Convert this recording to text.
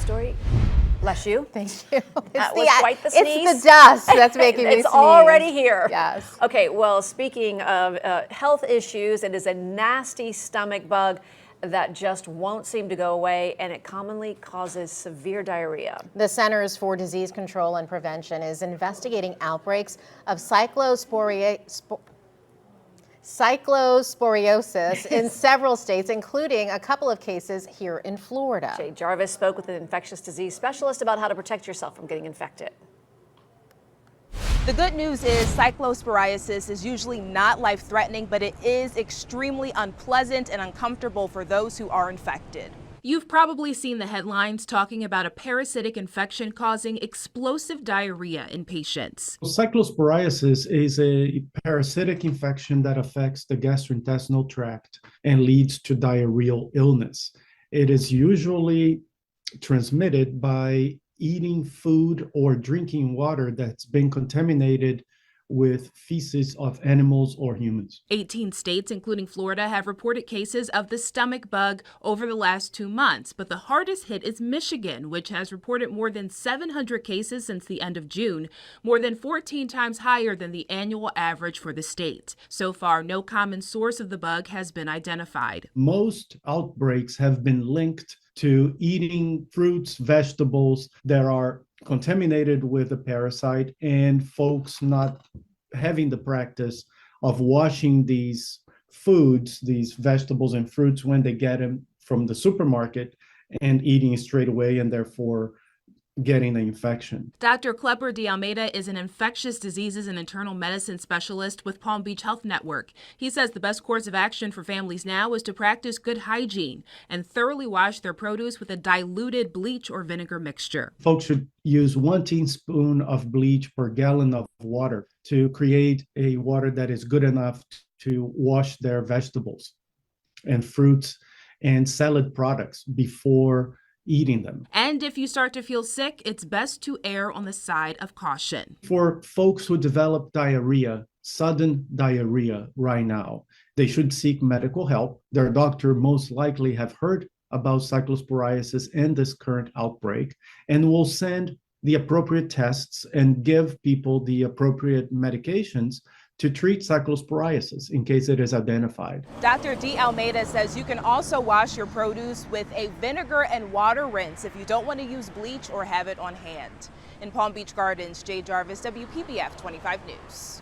story. Bless you. Thank you. Was quite the sneeze. It's the dust that's making me sneeze. It's already here. Yes. Okay, well, speaking of health issues, it is a nasty stomach bug that just won't seem to go away, and it commonly causes severe diarrhea. The Centers for Disease Control and Prevention is investigating outbreaks of cyclosporiosis in several states, including a couple of cases here in Florida. Jay Jarvis spoke with an infectious disease specialist about how to protect yourself from getting infected. The good news is cyclosporiasis is usually not life-threatening, but it is extremely unpleasant and uncomfortable for those who are infected. You've probably seen the headlines talking about a parasitic infection causing explosive diarrhea in patients. Cyclosporiasis is a parasitic infection that affects the gastrointestinal tract and leads to diarrheal illness. It is usually transmitted by eating food or drinking water that's been contaminated with feces of animals or humans. 18 states, including Florida, have reported cases of the stomach bug over the last 2 months. But the hardest hit is Michigan, which has reported more than 700 cases since the end of June, more than 14 times higher than the annual average for the state. So far, no common source of the bug has been identified. Most outbreaks have been linked to eating fruits, vegetables that are contaminated with the parasite, and folks not having the practice of washing these foods, these vegetables and fruits when they get them from the supermarket and eating straight away, and therefore getting the infection. Dr. Kleber de Almeida is an infectious diseases and internal medicine specialist with Palm Beach Health Network. He says the best course of action for families now is to practice good hygiene and thoroughly wash their produce with a diluted bleach or vinegar mixture. Folks should use 1 teaspoon of bleach per gallon of water to create a water that is good enough to wash their vegetables and fruits and salad products before eating them. And if you start to feel sick, it's best to err on the side of caution. For folks who develop diarrhea, sudden diarrhea right now, they should seek medical help. Their doctor most likely have heard about cyclosporiasis and this current outbreak, and will send the appropriate tests and give people the appropriate medications to treat cyclosporiasis in case it is identified. Dr. De Almeida says you can also wash your produce with a vinegar and water rinse if you don't want to use bleach or have it on hand. In Palm Beach Gardens, Jay Jarvis, WPBF 25 News.